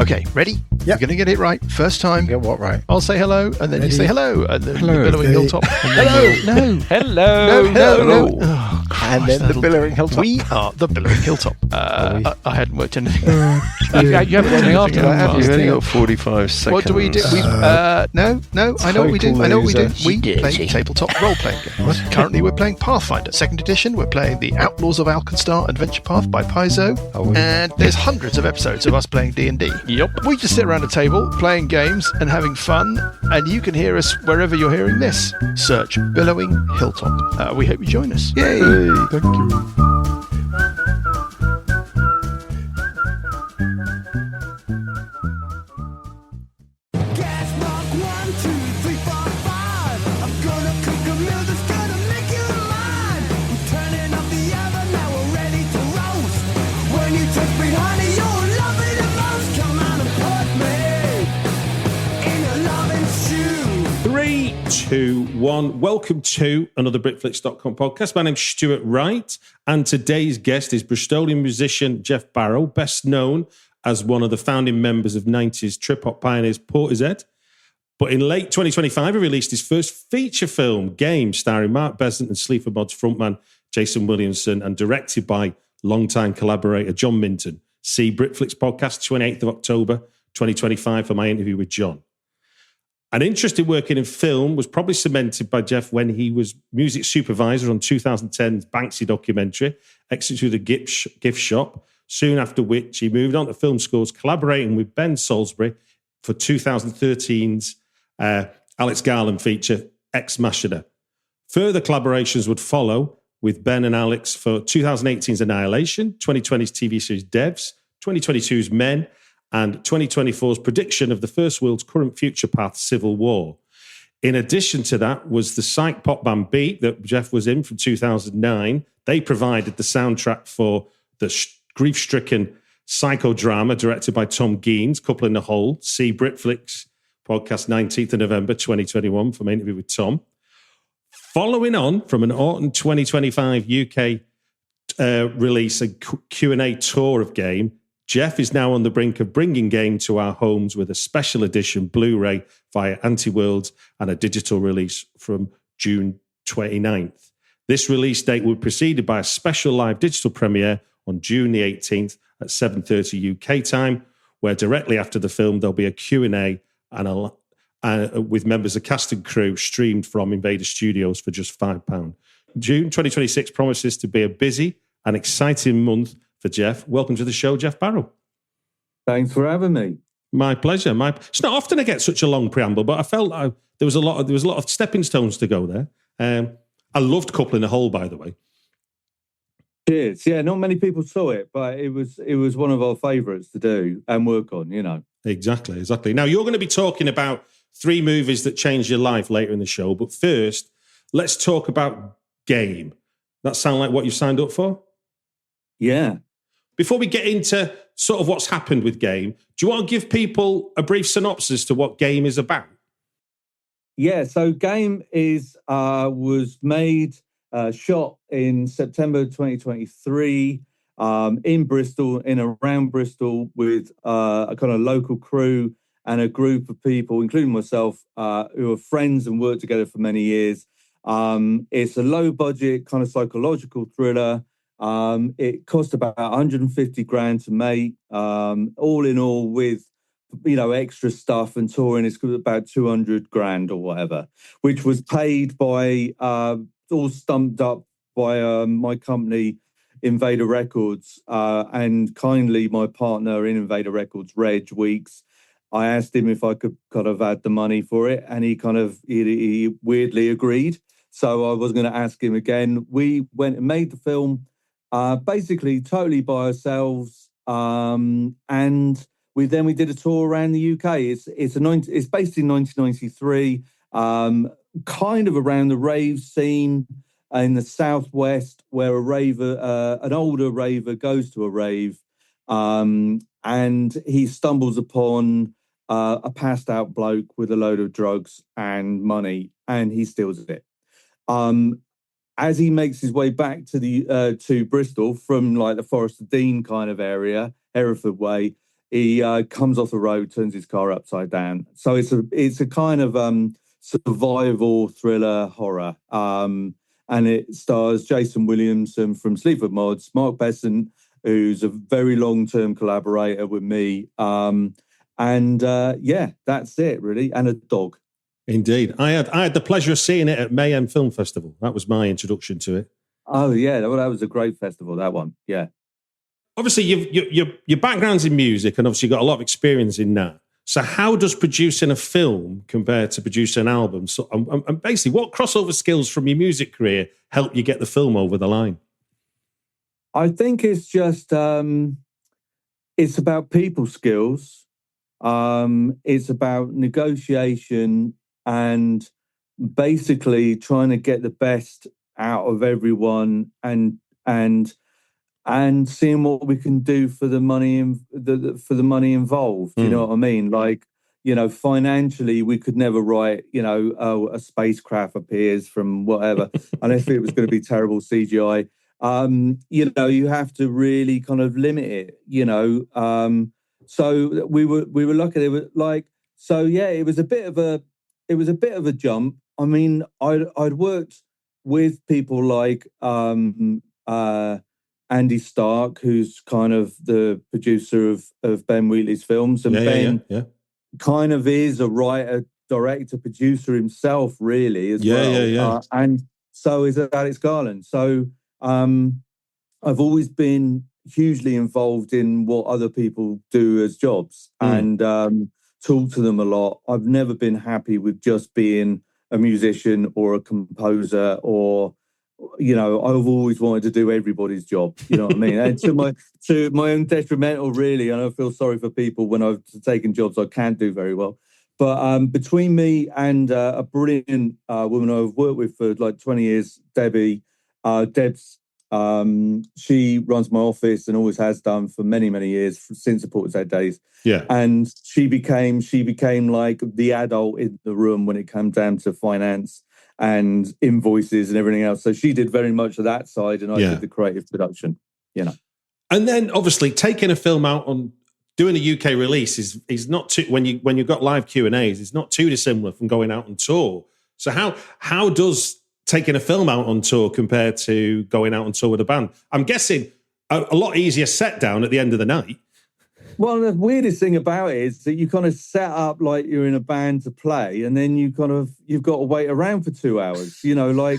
Okay, ready? Yep. You're going to get it right. First time. Get what right? I'll say hello, and then Ready? you say hello, and then Hello, the billowing everybody. hilltop. Hello. No. Hello. No. Oh, Christ, And then the billowing hilltop. We are the billowing hilltop. I hadn't worked anything. You haven't done anything after that. You've only got 45 seconds. What do we do? No. I know what we do. We play Dirty. tabletop role-playing games. Currently, we're playing Pathfinder 2nd Edition. We're playing The Outlaws of Alkenstar Adventure Path by Paizo. And there's hundreds of episodes of us playing D&D. Yep. We just sit around a table, playing games and having fun, and you can hear us wherever you're hearing this. Search Billowing Hilltop. We hope you join us. Yay! Thank you. Gas mark 1, 2, 3, 4, 5. I'm gonna cook a meal that's gonna make you mine. I'm turning up the oven, now we're ready to roast. When you touch me, honey, you'll love me the most. Come on and put me in a loving stew. 3, 2, 1. Welcome to another Britflicks.com podcast. My name's Stuart Wright, and today's guest is Bristolian musician Geoff Barrow, best known as one of the founding members of 90s trip-hop pioneers Portishead. But in late 2025, he released his first feature film, Game, starring Mark Besant and Sleaford Mods frontman Jason Williamson, and directed by longtime collaborator John Minton. See Britflicks podcast, 28th of October 2025, for my interview with John. An interest in working in film was probably cemented by Geoff when he was music supervisor on 2010's Banksy documentary, Exit Through the Gift Shop, soon after which he moved on to film schools, collaborating with Ben Salisbury for 2013's Alex Garland feature, Ex Machina. Further collaborations would follow with Ben and Alex for 2018's Annihilation, 2020's TV series Devs, 2022's Men, and 2024's prediction of the First World's current future path, Civil War. In addition to that was the psych pop band Beat that Geoff was in from 2009. They provided the soundtrack for the grief-stricken psychodrama directed by Tom Geens, Couple in the Hole. See Britflicks podcast 19th of November 2021 for my interview with Tom. Following on from an autumn 2025 UK release, a Q&A tour of Game, Geoff is now on the brink of bringing Game to our homes with a special edition Blu-ray via Anti-Worlds and a digital release from June 29th. This release date will be preceded by a special live digital premiere on June the 18th at 7:30 UK time, where directly after the film there'll be a Q&A with members of cast and crew streamed from Invader Studios for just £5. June 2026 promises to be a busy and exciting month for Geoff. Welcome to the show, Geoff Barrow. Thanks for having me. My pleasure. It's not often I get such a long preamble, but I felt there was a lot of stepping stones to go there. I loved Couple in the Hole, by the way. Cheers. Yeah, not many people saw it, but it was one of our favourites to do and work on, you know. Exactly. Now, you're going to be talking about 3 movies that changed your life later in the show, but first, let's talk about Game. That sound like what you signed up for? Yeah. Before we get into sort of what's happened with Game, do you want to give people a brief synopsis to what Game is about? Yeah, so Game was made, shot in September 2023 in Bristol, in around Bristol, with a kind of local crew and a group of people, including myself, who are friends and worked together for many years. It's a low-budget kind of psychological thriller. It cost about 150 grand to make. All in all, with extra stuff and touring, it's about 200 grand or whatever, which was paid by all stumped up by my company, Invader Records, and kindly my partner in Invader Records, Reg Weeks. I asked him if I could kind of add the money for it, and he weirdly agreed. So I was going to ask him again. We went and made the film basically totally by ourselves, and we did a tour around the UK. It's based in 1993, kind of around the rave scene in the southwest, where an older raver goes to a rave, and he stumbles upon a passed out bloke with a load of drugs and money, and he steals it. As he makes his way back to Bristol from like the Forest of Dean kind of area, Hereford way, he comes off the road, turns his car upside down. So it's a kind of survival thriller horror. And it stars Jason Williamson from Sleaford Mods, Mark Besant, who's a very long-term collaborator with me. That's it, really. And a dog. Indeed. I had the pleasure of seeing it at Mayhem Film Festival. That was my introduction to it. Oh, yeah. Well, that was a great festival, that one. Yeah. Obviously, your background's in music, and obviously you've got a lot of experience in that. So how does producing a film compare to producing an album? So, and basically, what crossover skills from your music career help you get the film over the line? I think it's just, it's about people skills. It's about negotiation and basically trying to get the best out of everyone and seeing what we can do for the money for the money involved. You know what I mean? Like, you know, financially, we could never write, you know, a spacecraft appears from whatever, unless it was going to be terrible CGI. You know, you have to really kind of limit it. You know, so we were lucky. They were like, so yeah, it was a bit of a jump. I mean, I'd worked with people like Andy Stark, who's kind of the producer of Ben Wheatley's films, and Ben kind of is a writer, director, producer himself, really, as well. And so is Alex Garland. So I've always been hugely involved in what other people do as jobs and talk to them a lot. I've never been happy with just being a musician or a composer, or, you know, I've always wanted to do everybody's job. You know what I mean? And to my own detrimental, really. And I feel sorry for people when I've taken jobs I can't do very well. But between me and a brilliant woman I've worked with for like 20 years, Debbie, Deb's, she runs my office and always has done for many, many years since the Portishead days. Yeah. And she became like the adult in the room when it came down to finance and invoices and everything else. So she did very much of that side, and I did the creative production, you know. And then obviously taking a film out on doing a UK release is not too, when you've got live Q&As, it's not too dissimilar from going out on tour. So how does taking a film out on tour compared to going out on tour with a band? I'm guessing a lot easier set down at the end of the night. Well, the weirdest thing about it is that you kind of set up like you're in a band to play, and then you've got to wait around for 2 hours, you know, like,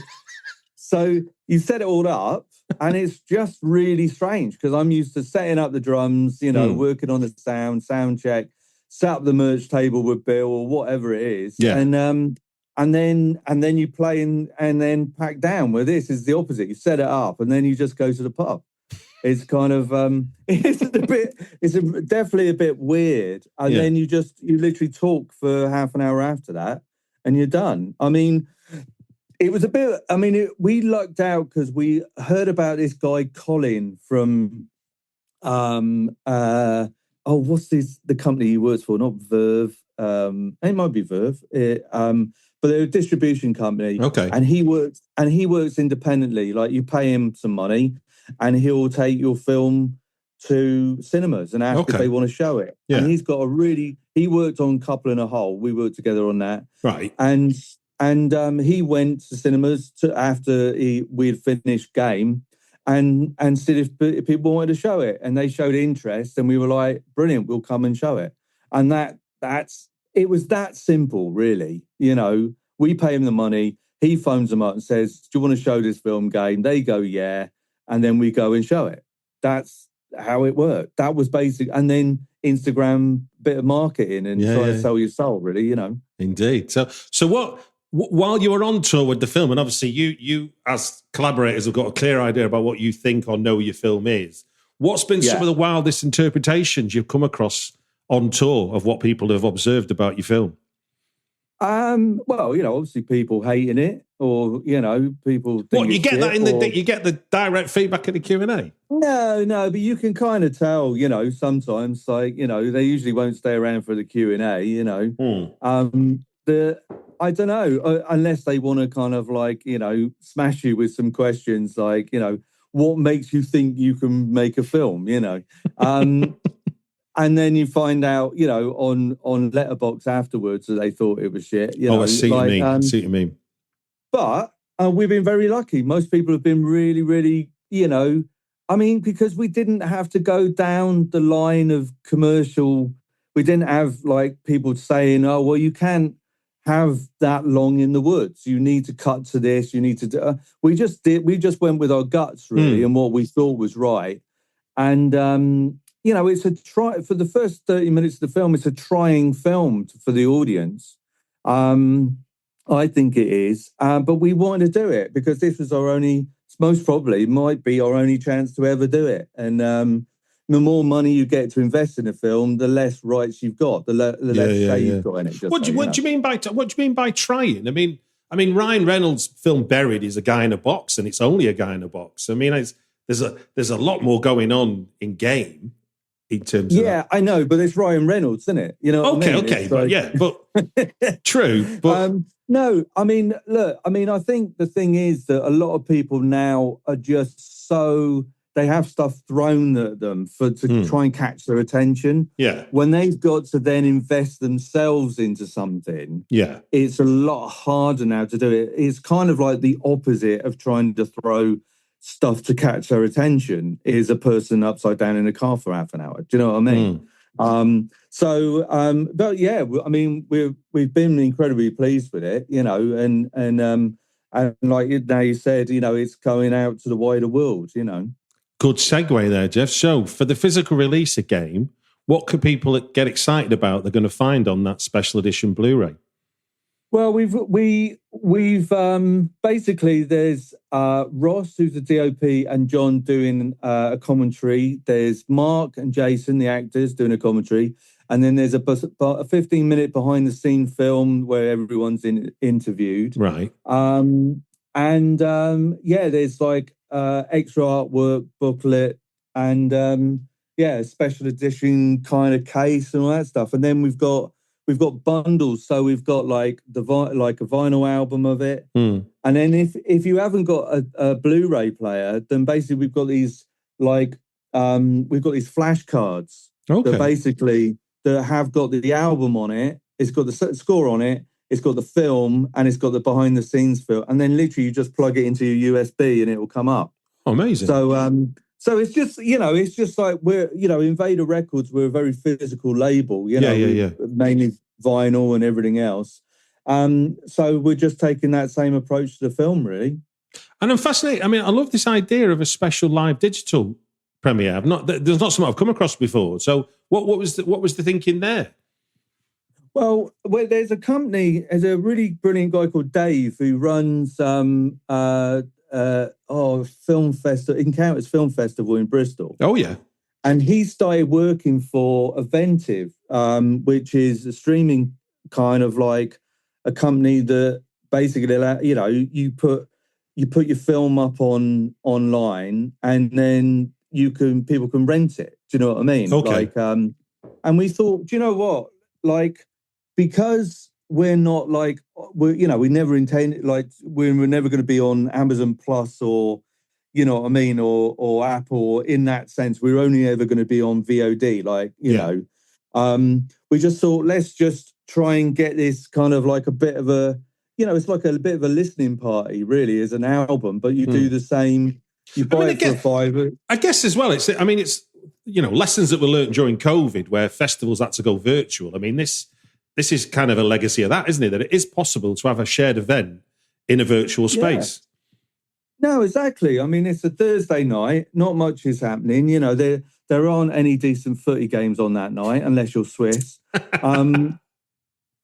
so you set it all up, and it's just really strange because I'm used to setting up the drums, you know, working on the sound check, set up the merch table with Bill or whatever it is. Yeah. And then you play and then pack down. Where this is the opposite. You set it up and then you just go to the pub. It's kind of it's definitely a bit weird. And then you literally talk for half an hour after that and you're done. I mean, it was a bit, we lucked out because we heard about this guy, Colin, from, what's the company he works for? Not Verve. It might be Verve. But they're a distribution company. Okay. And he works independently. Like, you pay him some money and he'll take your film to cinemas and ask if they want to show it. Yeah. And he's got he worked on Couple in a Hole. We worked together on that. Right. And he went to cinemas after we had finished Game and said if people wanted to show it, and they showed interest, and we were like, brilliant, we'll come and show it. And it was that simple, really. You know, we pay him the money. He phones them up and says, do you want to show this film, Game? They go, yeah. And then we go and show it. That's how it worked. That was basic. And then Instagram, bit of marketing and try to sell your soul, really, you know. Indeed. So while you were on tour with the film, and obviously you as collaborators have got a clear idea about what you think or know your film is, what's been some of the wildest interpretations you've come across on tour of what people have observed about your film? Well, you know, obviously people hating it, or, you know, people think what you get that you get the direct feedback in the Q&A. No, but you can kind of tell, you know, sometimes, like, you know, they usually won't stay around for the Q&A, you know. I don't know, unless they want to kind of, like, you know, smash you with some questions like, you know, what makes you think you can make a film, you know. And then you find out, on Letterboxd afterwards that they thought it was shit. I see what you mean. I see what you mean. But we've been very lucky. Most people have been really, really, because we didn't have to go down the line of commercial. We didn't have people saying, "Oh, well, you can't have that long in the woods. You need to cut to this. You need to do." We just went with our guts really, and what we thought was right. And it's a try for the first 30 minutes of the film. It's a trying film for the audience. I think it is, but we wanted to do it because this was most probably might be our only chance to ever do it. And the more money you get to invest in a film, the less rights you've got, the less say you've got in it. What do you mean by trying? I mean, Ryan Reynolds' film Buried is a guy in a box, and it's only a guy in a box. I mean, there's a lot more going on in game. In terms of I know, but it's Ryan Reynolds, isn't it? Okay, but true. But no, look, I think the thing is that a lot of people now are just they have stuff thrown at them to try and catch their attention. Yeah. When they've got to then invest themselves into something, it's a lot harder now to do it. It's kind of like the opposite of trying to throw stuff to catch their attention is a person upside down in a car for half an hour. Do you know what I mean? But yeah, we've been incredibly pleased with it, and like now you said, it's going out to the wider world, Good segue there, Geoff. So for the physical release of game, what could people get excited about they're going to find on that special edition Blu-ray? Well, we've basically there's Ross, who's the DOP, and John doing a commentary. There's Mark and Jason, the actors, doing a commentary, and then there's a 15-minute behind-the-scene film where everyone's interviewed. Right. There's extra artwork, booklet, and special edition kind of case and all that stuff. And then we've got bundles, so we've got a vinyl album of it, and then if you haven't got a Blu-ray player, then basically we've got these flashcards that have got the album on it. It's got the score on it. It's got the film, and it's got the behind the scenes film, and then literally you just plug it into your USB and it will come up. Oh, amazing! So it's just, it's just like we're, Invader Records, we're a very physical label, mainly vinyl and everything else. So we're just taking that same approach to the film, really. And I'm fascinated. I love this idea of a special live digital premiere. There's not something I've come across before. So what was the thinking there? Well, there's a really brilliant guy called Dave who runs film festival, Encounters Film Festival in Bristol. Oh yeah, and he started working for Aventive, which is a streaming kind of like a company that basically you put your film up online, and then people can rent it. Do you know what I mean? Okay. And we thought, do you know what? Because we're not we never intended we're never going to be on Amazon Plus or or Apple in that sense. We're only ever going to be on VOD. We just thought, let's just try and get this kind of like a bit of a it's like a bit of a listening party really as an album, but you do the same. You buy it for $5. I guess as well. It's lessons that were learned during COVID where festivals had to go virtual. This is kind of a legacy of that, isn't it? That it is possible to have a shared event in a virtual space. Yeah. No, exactly. It's a Thursday night. Not much is happening. There aren't any decent footy games on that night unless you're Swiss. And,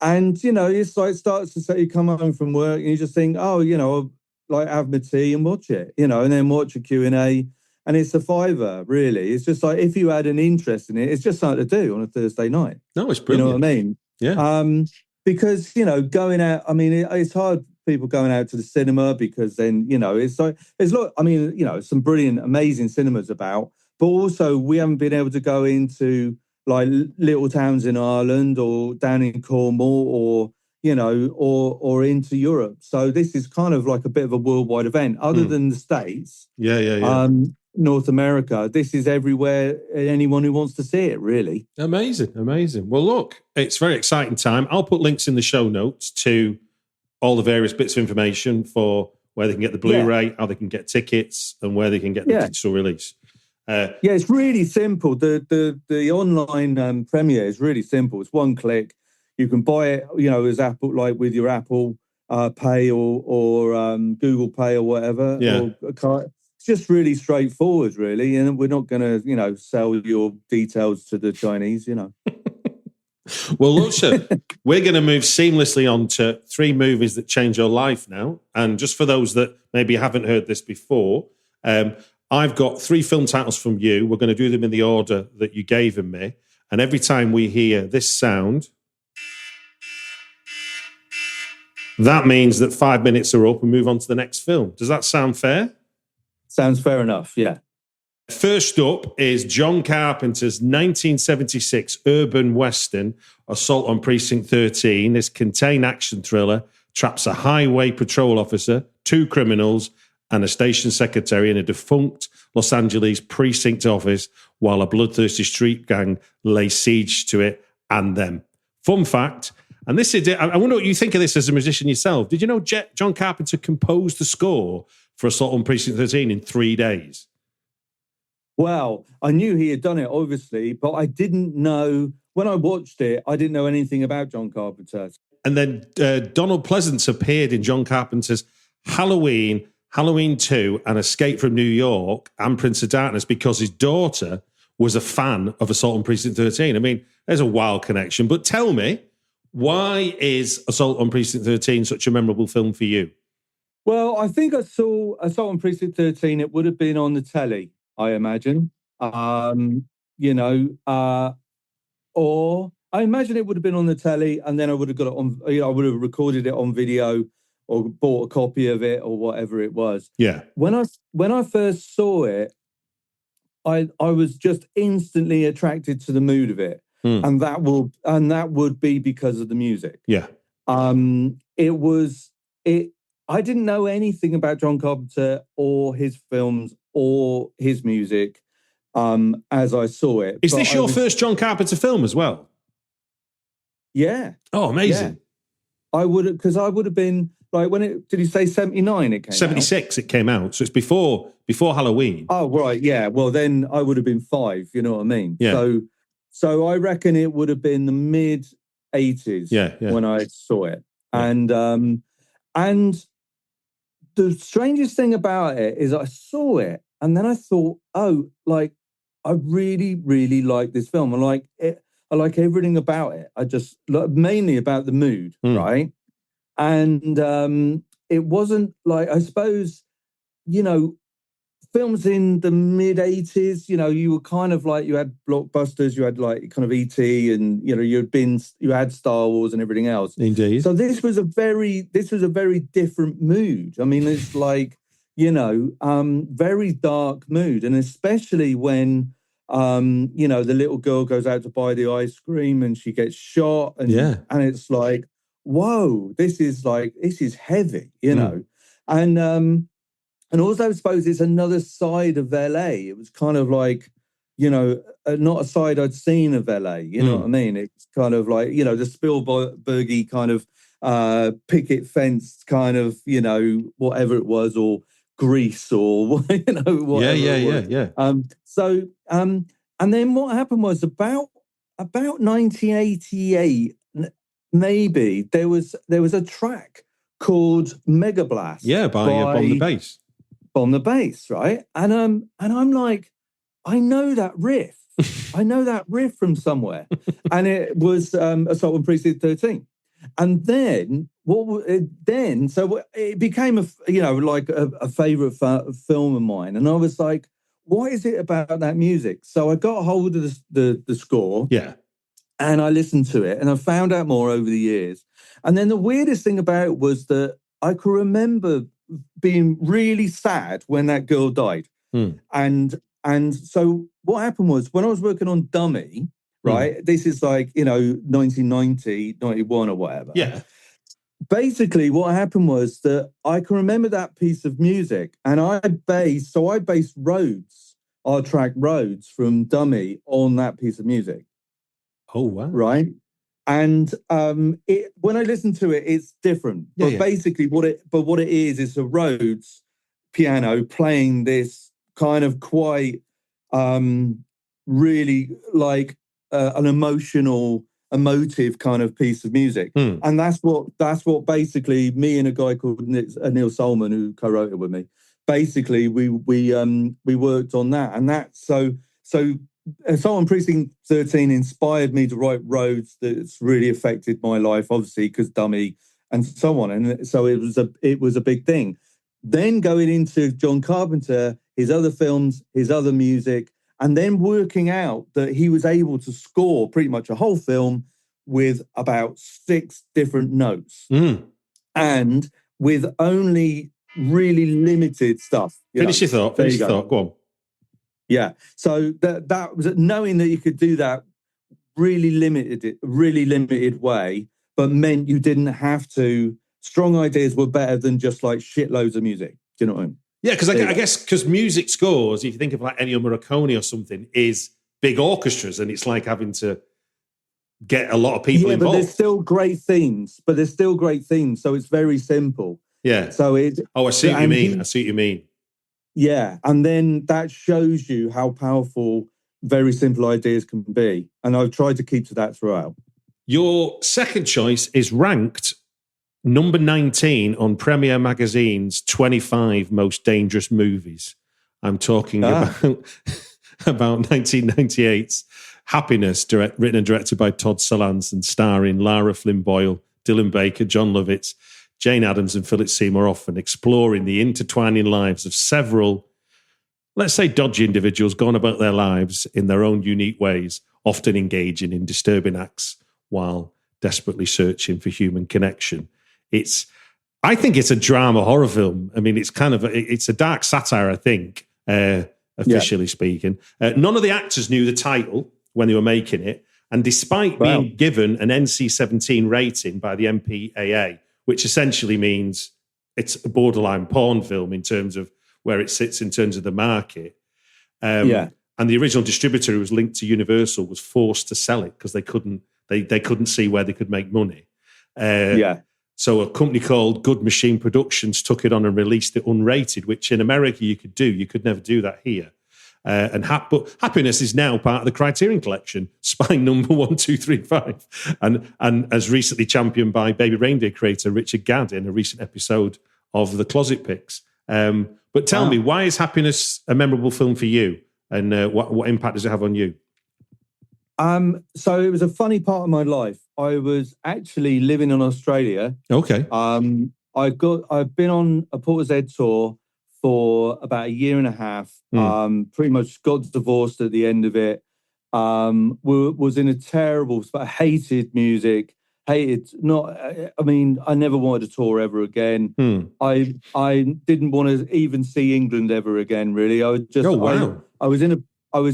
it's like starts to say you come home from work and you just think, have my tea and watch it, and then watch a Q&A. And it's a $5, really. It's just like if you had an interest in it, it's just something to do on a Thursday night. No, it's brilliant. You know what I mean? Yeah. Because, going out, it's hard people going out to the cinema because then, it's like, some brilliant, amazing cinemas about, but also we haven't been able to go into like little towns in Ireland or down in Cornwall or into Europe. So this is kind of like a bit of a worldwide event other than the States. Yeah. North America. This is everywhere, anyone who wants to see it, really. Amazing. Well, look, it's a very exciting time. I'll put links in the show notes to all the various bits of information for where they can get the Blu-ray, how they can get tickets, and where they can get the digital release. It's really simple. The online premiere is really simple. It's one click. You can buy it, as Apple, like with your Apple Pay or Google Pay or whatever. Yeah. Or a card. It's just really straightforward, really. And we're not going to, sell your details to the Chinese, Well, look, sir, we're going to move seamlessly on to 3 movies that change your life now. And just for those that maybe haven't heard this before, I've got 3 film titles from you. We're going to do them in the order that you gave them me. And every time we hear this sound, that means that 5 minutes are up and move on to the next film. Does that sound fair? Sounds fair enough, yeah. First up is John Carpenter's 1976 urban western, Assault on Precinct 13. This contained action thriller traps a highway patrol officer, 2 criminals, and a station secretary in a defunct Los Angeles precinct office while a bloodthirsty street gang lays siege to it and them. Fun fact, and this is, I wonder what you think of this as a musician yourself. Did you know John Carpenter composed the score for Assault on Precinct 13 in 3 days? Well, I knew he had done it, obviously, but I didn't know, when I watched it, I didn't know anything about John Carpenter. And then Donald Pleasance appeared in John Carpenter's Halloween, Halloween 2, and Escape from New York, and Prince of Darkness because his daughter was a fan of Assault on Precinct 13. I mean, there's a wild connection. But tell me, why is Assault on Precinct 13 such a memorable film for you? Well, I think I saw Assault on Precinct 13. It would have been on the telly, I imagine. Or I imagine it would have been on the telly, and then I would have got it on. I would have recorded it on video or bought a copy of it or whatever it was. Yeah. When I first saw it, I was just instantly attracted to the mood of it, and that would be because of the music. Yeah. I didn't know anything about John Carpenter or his films or his music as I saw it. Is this your first John Carpenter film as well? Yeah. Oh, amazing. Yeah. I would have been like, did he say 79 it came 76 it came out. So it's before Halloween. Oh, right. Yeah. Well, then I would have been 5, you know what I mean? Yeah. So I reckon it would have been the mid 80s when I saw it. Yeah. And the strangest thing about it is I saw it and then I thought, oh, like, I really, really like this film. I like it. I like everything about it. I just mainly about the mood, right? And it wasn't like, I suppose, films in the mid 80s, you were kind of like, you had blockbusters, you had like kind of E.T. and, you had Star Wars and everything else. Indeed. So this was a very different mood. I mean, it's like, very dark mood. And especially when, the little girl goes out to buy the ice cream and she gets shot and it's like, whoa, this is heavy, And also, I suppose it's another side of LA. It was kind of like, not a side I'd seen of LA. You know what I mean? It's kind of like, the Spielberg-y kind of picket fence kind of, whatever it was, or Grease or, whatever. Yeah. And then what happened was about 1988, maybe there was a track called Mega Blast. Yeah, by Bomb the Bass. On the bass, right? And I'm like, I know that riff. I know that riff from somewhere. And it was Assault on Precinct 13. And then so it became a favorite film of mine. And I was like, what is it about that music? So I got hold of the score. Yeah. And I listened to it and I found out more over the years. And then the weirdest thing about it was that I could remember being really sad when that girl died. And so what happened was when I was working on Dummy, right? This is like, 1990, 91 or whatever. Yeah. Basically what happened was that I can remember that piece of music and I based Roads our track Roads from Dummy on that piece of music. Oh, wow. Right. And when I listen to it, it's different. But basically what it is a Rhodes piano playing this kind of quite really like an emotive kind of piece of music. And that's what basically me and a guy called Neil Solomon, who co-wrote it with me, basically we worked on that. And that's so Assault on Precinct 13 inspired me to write Roads. That's really affected my life, obviously, because Dummy and so on. And so it was a big thing. Then going into John Carpenter, his other films, his other music, and then working out that he was able to score pretty much a whole film with about 6 different notes and with only really limited stuff. Finish your thought. Go on. Yeah. So that was knowing that you could do that really limited way, but meant you didn't have to. Strong ideas were better than just like shitloads of music. Do you know what I mean? Yeah, because I guess because music scores, if you think of like Ennio Morricone or something, is big orchestras, and it's like having to get a lot of people involved. But there's still great themes. So it's very simple. Yeah. So it. Oh, I see what you mean. Yeah, and then that shows you how powerful very simple ideas can be. And I've tried to keep to that throughout. Your second choice is ranked number 19 on Premiere Magazine's 25 most dangerous movies. I'm talking about 1998's Happiness, written and directed by Todd Solondz and starring Lara Flynn Boyle, Dylan Baker, John Lovitz, Jane Addams and Philip Seymour Hoffman, exploring the intertwining lives of several, let's say, dodgy individuals going about their lives in their own unique ways, often engaging in disturbing acts while desperately searching for human connection. I think it's a drama horror film. I mean, it's a dark satire, I think, officially speaking. None of the actors knew the title when they were making it, and despite being given an NC-17 rating by the MPAA, which essentially means it's a borderline porn film in terms of where it sits in terms of the market. And the original distributor, who was linked to Universal, was forced to sell it because they couldn't see where they could make money. So a company called Good Machine Productions took it on and released it unrated, which in America you could do. You could never do that here. But Happiness is now part of the Criterion Collection, Spine number 1, 2, 3, 5, and as recently championed by Baby Reindeer creator Richard Gadd in a recent episode of The Closet Picks. But tell me, why is Happiness a memorable film for you, and what impact does it have on you? So it was a funny part of my life. I was actually living in Australia. Okay. I've been on a Portishead tour for about a year and a half. Pretty much got divorced at the end of it. Was in a terrible spot. Hated music. I never wanted to tour ever again. I didn't want to even see England ever again. Really, I was just. Oh wow! I was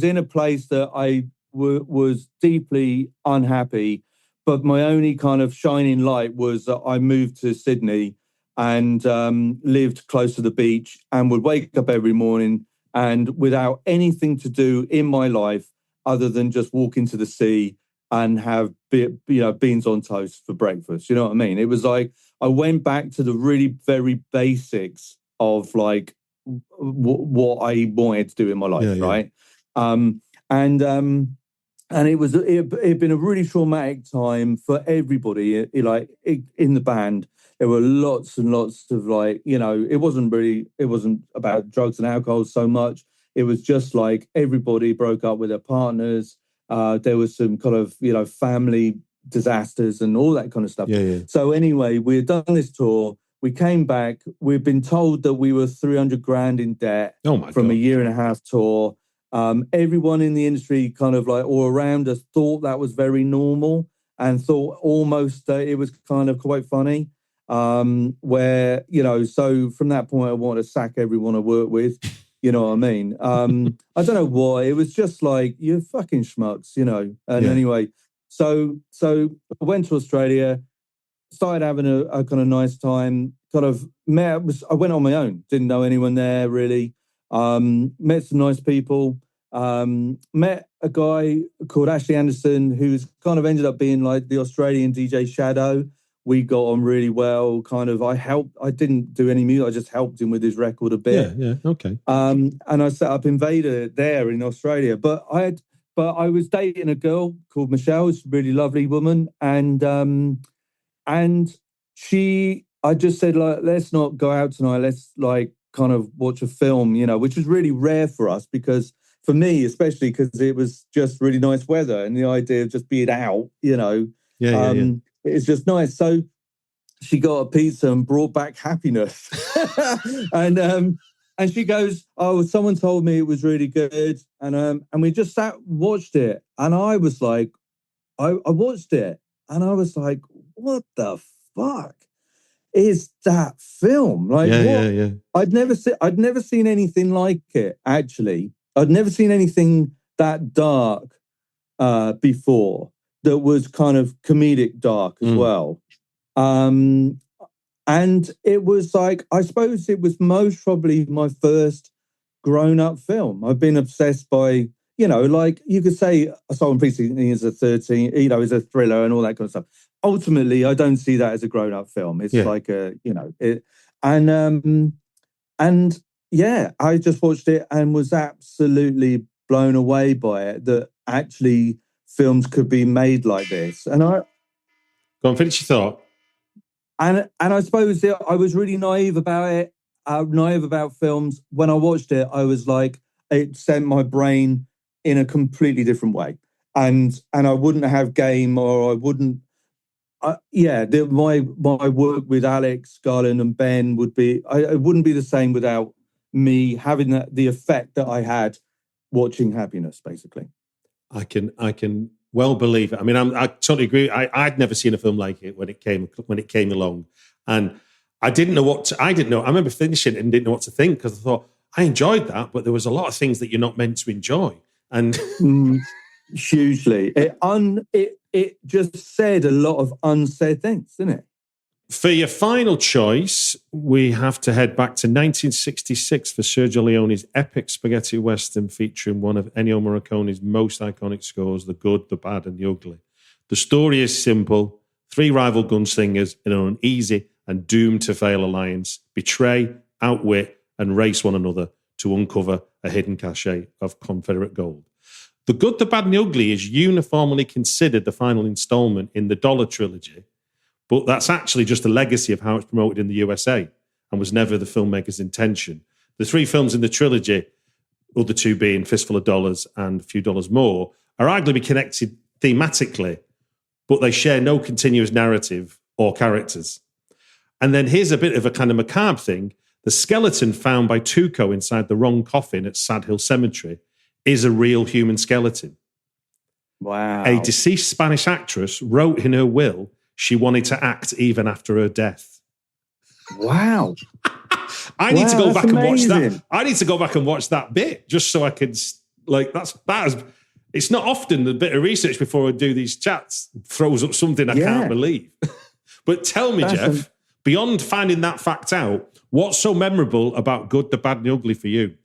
in a place that I was deeply unhappy. But my only kind of shining light was that I moved to Sydney and lived close to the beach and would wake up every morning and without anything to do in my life other than just walk into the sea and have beans on toast for breakfast. You know what I mean? It was like I went back to the really very basics of like what I wanted to do in my life, right? And it'd been a really traumatic time for everybody. In the band, there were lots and lots of it wasn't about drugs and alcohol so much. It was just like everybody broke up with their partners. There was some kind of family disasters and all that kind of stuff. So anyway, we had done this tour. We came back. We'd been told that we were $300,000 in debt from a year and a half tour. Everyone in the industry kind of all around us thought that was very normal and thought almost that it was kind of quite funny. So from that point, I wanted to sack everyone I worked with. You know what I mean? I don't know why. It was just like, you're fucking schmucks, Anyway, so I went to Australia, started having a kind of nice time, I went on my own, didn't know anyone there really. Met some nice people. Met a guy called Ashley Anderson, who's kind of ended up being like the Australian DJ Shadow. We got on really well. Kind of, I didn't do any music. I just helped him with his record a bit. Yeah, okay. And I set up Invader there in Australia. But I was dating a girl called Michelle, who's a really lovely woman, and I just said, like, let's not go out tonight. Let's like kind of watch a film, which was really rare for us because for me, especially because it was just really nice weather and the idea of just being out, it's just nice. So she got a pizza and brought back Happiness. And she goes, oh, someone told me it was really good. And we just watched it. And I was like, I watched it and I was like, what the fuck is that film? Like, yeah. I'd never seen anything like it, actually. I'd never seen anything that dark before that was kind of comedic dark as well. And it was like, I suppose it was most probably my first grown-up film. I've been obsessed by, like you could say Assault On Precinct is a 13, is a thriller and all that kind of stuff. Ultimately, I don't see that as a grown-up film. It's like I just watched it and was absolutely blown away by it, that actually films could be made like this. And Go on, finish your thought. And I suppose I was really naive about it, naive about films. When I watched it, I was like, it sent my brain in a completely different way. And I wouldn't have game, or I wouldn't, my work with Alex, Garland and Ben would be, it wouldn't be the same without me having the effect that I had watching Happiness, basically. I can well believe it. I mean, I totally agree. I'd never seen a film like it when it came along, and I didn't know I remember finishing it and didn't know what to think, because I thought I enjoyed that, but there was a lot of things that you're not meant to enjoy, and hugely. It just said a lot of unsaid things, didn't it? For your final choice, we have to head back to 1966 for Sergio Leone's epic spaghetti western featuring one of Ennio Morricone's most iconic scores, The Good, the Bad and the Ugly. The story is simple. 3 rival gunslingers in an uneasy and doomed to fail alliance betray, outwit and race one another to uncover a hidden cache of Confederate gold. The Good, the Bad and the Ugly is uniformly considered the final installment in the Dollar trilogy, but that's actually just a legacy of how it's promoted in the USA and was never the filmmaker's intention. The 3 films in the trilogy, other 2 being Fistful of Dollars and A Few Dollars More, are arguably connected thematically, but they share no continuous narrative or characters. And then here's a bit of a kind of macabre thing. The skeleton found by Tuco inside the wrong coffin at Sad Hill Cemetery is a real human skeleton. Wow. A deceased Spanish actress wrote in her will she wanted to act even after her death. Wow. I need to go back and watch that. I need to go back and watch that bit just so I could, like, it's not often the bit of research before I do these chats throws up something I can't believe. But tell me, Geoff, beyond finding that fact out, what's so memorable about Good, the Bad and the Ugly for you?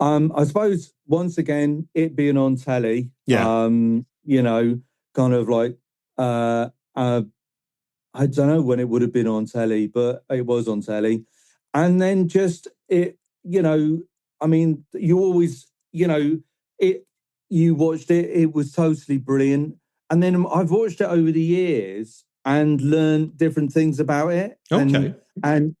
I suppose, once again, it being on telly, kind of like, I don't know when it would have been on telly, but it was on telly. And then just it, I mean, you always, you watched it, it was totally brilliant. And then I've watched it over the years and learned different things about it. Okay. And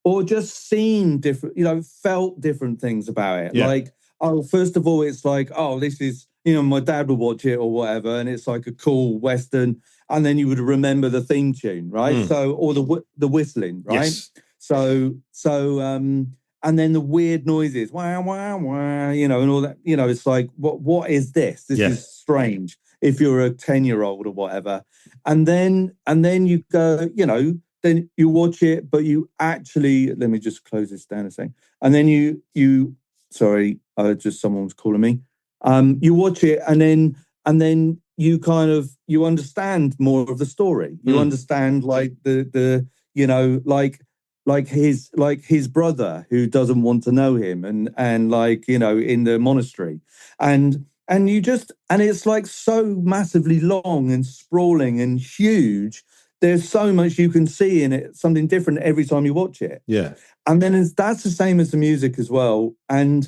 or just seen different, felt different things about it. Yeah. Like, first of all, it's like, this is, my dad would watch it or whatever, and it's like a cool Western, and then you would remember the theme tune, right? So, or the whistling, right? Yes. So, and then the weird noises, wah, wah, wah, and all that, it's like, what is this? This is strange if you're a 10-year-old or whatever. And then you go, then you watch it, but you actually, let me just close this down a second. And then you sorry, just someone was calling me. You watch it and then you kind of, you understand more of the story. You understand like the his brother who doesn't want to know him, and like, you know, in the monastery, and it's like so massively long and sprawling and huge. There's so much you can see in it, something different every time you watch it. Yeah. And then that's the same as the music as well. And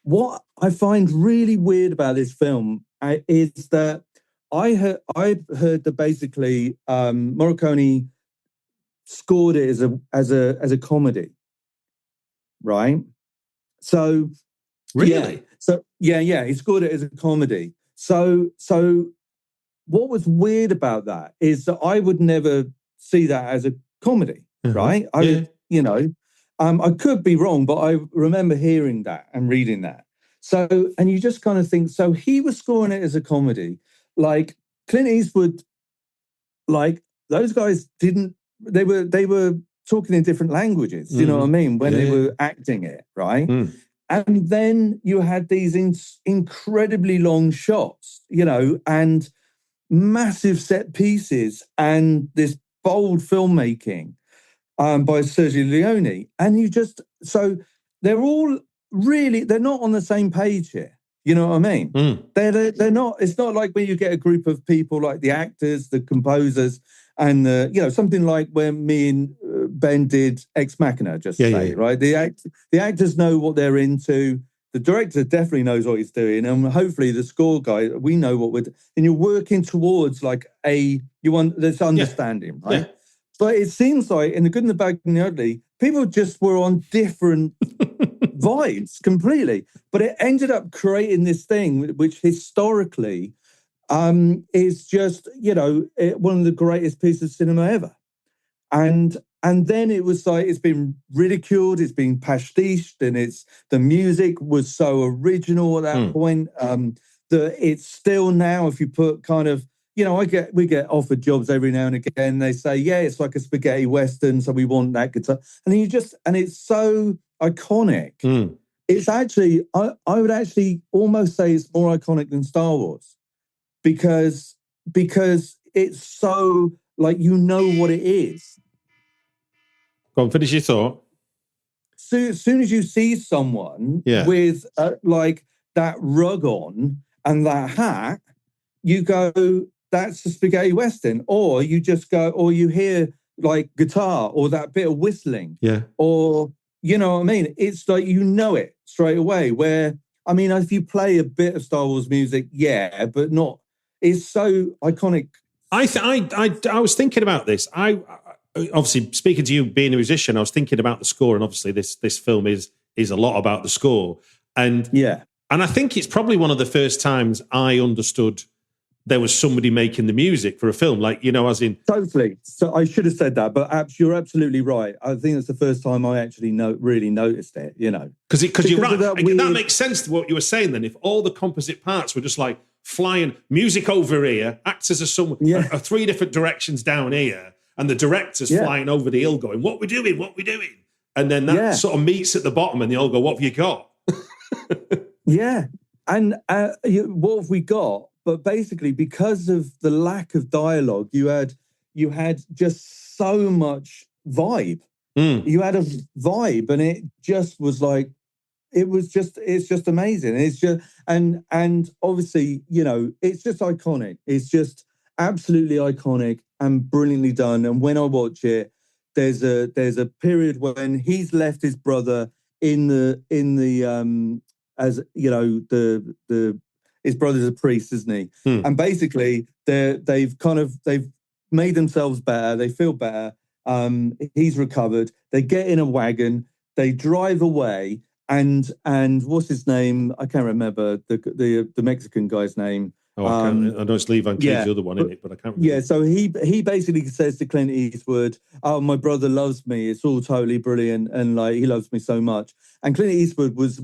what I find really weird about this film is that I heard that basically Morricone scored it as a comedy, right? So Really? yeah, so yeah, he scored it as a comedy. So what was weird about that is that I would never see that as a comedy, right? You know, I could be wrong, but I remember hearing that and reading that. So, and you just kind of think, so he was scoring it as a comedy, like Clint Eastwood, like those guys they were talking in different languages, you know what I mean, when they were acting it, right? And then you had these incredibly long shots, you know, and massive set pieces and this bold filmmaking by Sergio Leone. And so they're all really, they're not on the same page here. You know what I mean? They're not, it's not like when you get a group of people like the actors, the composers, and something like when me and Ben did Ex Machina, right? The actors know what they're into. The director definitely knows what he's doing, and hopefully the score guy, we know what we're doing. And you're working towards like this understanding, right? Yeah. But it seems like in The Good and the Bad and the Ugly, people just were on different vibes completely. But it ended up creating this thing which historically is just, one of the greatest pieces of cinema ever. And then it was like, it's been ridiculed, it's been pastiched, and the music was so original at that point that it's still now, if you put kind of, we get offered jobs every now and again. They say, yeah, it's like a spaghetti western, so we want that guitar. And and it's so iconic. It's actually, I would actually almost say it's more iconic than Star Wars because it's so, like, you know what it is. Go on, finish your thought. So as soon as you see someone with like that rug on and that hat, you go, that's a spaghetti western. Or you just go, or you hear like guitar or that bit of whistling. Yeah. Or, you know what I mean? It's like, you know it straight away. Where, I mean, if you play a bit of Star Wars music, yeah, but not, it's so iconic. I was thinking about this. Obviously, speaking to you being a musician, I was thinking about the score, and obviously this film is a lot about the score. And I think it's probably one of the first times I understood there was somebody making the music for a film, like, as in... Totally. So I should have said that, but you're absolutely right. I think it's the first time I actually really noticed it, Because you're right. That makes sense to what you were saying then. If all the composite parts were just like flying, music over here, actors are three different directions down here, and the director's flying over the hill going, what we doing? And then that sort of meets at the bottom and they all go, what have you got? Yeah. And what have we got? But basically, because of the lack of dialogue, you had just so much vibe. You had a vibe, and it just was like, it's just amazing. It's just, and obviously, it's just iconic. It's just absolutely iconic and brilliantly done. And when I watch it, there's a period when he's left his brother in the his brother's a priest, isn't he? And basically they've made themselves better. They feel better. He's recovered. They get in a wagon. They drive away. And what's his name? I can't remember the Mexican guy's name. Oh, I know it's Lee Van Cleef's the other one, isn't it? But I can't remember. Yeah, so he basically says to Clint Eastwood, "Oh, my brother loves me. It's all totally brilliant, and like he loves me so much." And Clint Eastwood was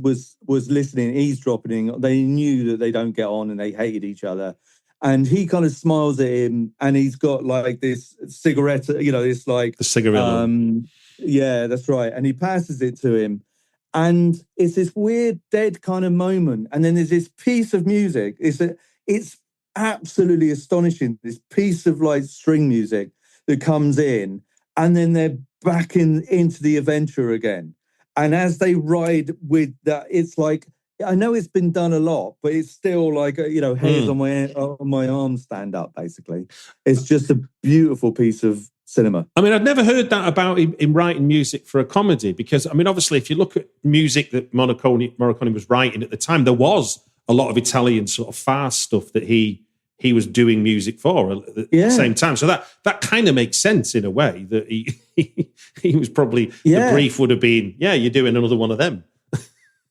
listening, eavesdropping. They knew that they don't get on, and they hated each other. And he kind of smiles at him, and he's got like this cigarette, this like the cigarette. Yeah, that's right. And he passes it to him. And it's this weird dead kind of moment. And then there's this piece of music. It's absolutely astonishing. This piece of like string music that comes in. and then they're back into the adventure again. And as they ride with that, it's like, I know it's been done a lot, but it's still like, hairs on my arms stand up, basically. It's just a beautiful piece of cinema. I mean, I'd never heard that about him writing music for a comedy, because, I mean, obviously, if you look at music that Morricone was writing at the time, there was a lot of Italian sort of fast stuff that he was doing music for at the same time. So that kind of makes sense in a way, that he was probably, the brief would have been, you're doing another one of them.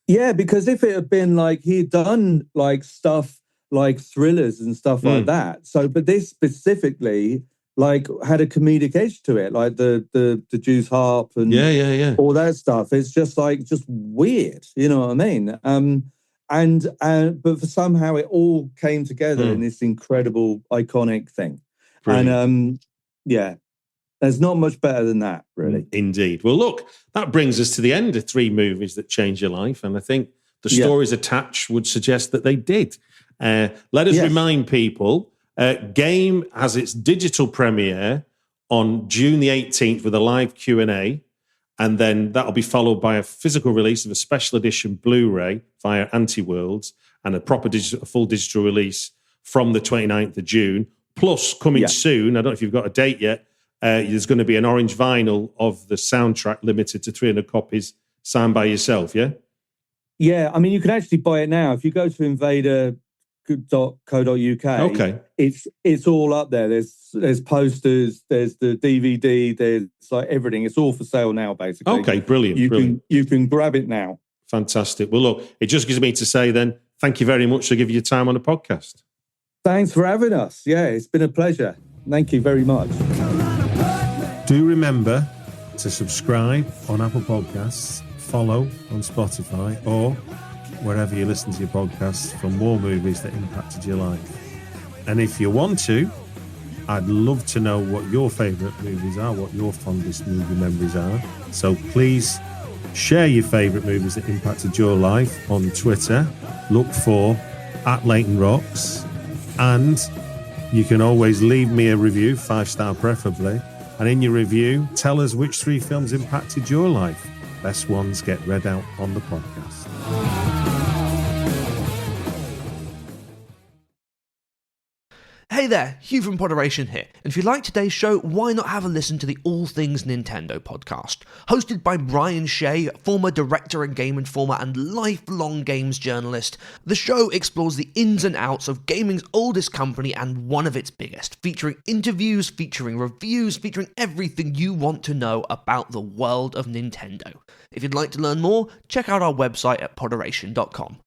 Yeah, because if it had been like he'd done like stuff like thrillers and stuff like that. So, but this specifically like had a comedic edge to it, like the Jew's harp and all that stuff. It's just weird, you know what I mean? But for somehow it all came together in this incredible, iconic thing. Brilliant. And there's not much better than that, really. Indeed. Well, look, that brings us to the end of 3 movies that changed your life. And I think the stories attached would suggest that they did. Let us remind people, Game has its digital premiere on June the 18th with a live Q&A. And then that'll be followed by a physical release of a special edition Blu-ray via Anti-Worlds and a full digital release from the 29th of June. Plus, coming soon, I don't know if you've got a date yet, there's going to be an orange vinyl of the soundtrack limited to 300 copies signed by yourself, yeah? Yeah, I mean, you can actually buy it now. If you go to invader.co.uk, it's all up there. There's posters, there's the DVD, there's like everything. It's all for sale now, basically. Okay, brilliant. You can grab it now. Fantastic. Well, look, it just gives me to say then, thank you very much for giving your time on the podcast. Thanks for having us. Yeah, it's been a pleasure. Thank you very much. Do remember to subscribe on Apple Podcasts, follow on Spotify, or wherever you listen to your podcasts for more movies that impacted your life. And if you want to, I'd love to know what your favourite movies are, what your fondest movie memories are. So please share your favourite movies that impacted your life on Twitter. Look for @LeightonRocks. And you can always leave me a review, 5-star preferably. And in your review, tell us which 3 films impacted your life. Best ones get read out on the podcast. Hey there, Hugh from Portishead here, and if you like today's show, why not have a listen to the All Things Nintendo podcast? Hosted by Brian Shea, former director and Game Informer and lifelong games journalist, the show explores the ins and outs of gaming's oldest company and one of its biggest, featuring interviews, featuring reviews, featuring everything you want to know about the world of Nintendo. If you'd like to learn more, check out our website at Portishead.com.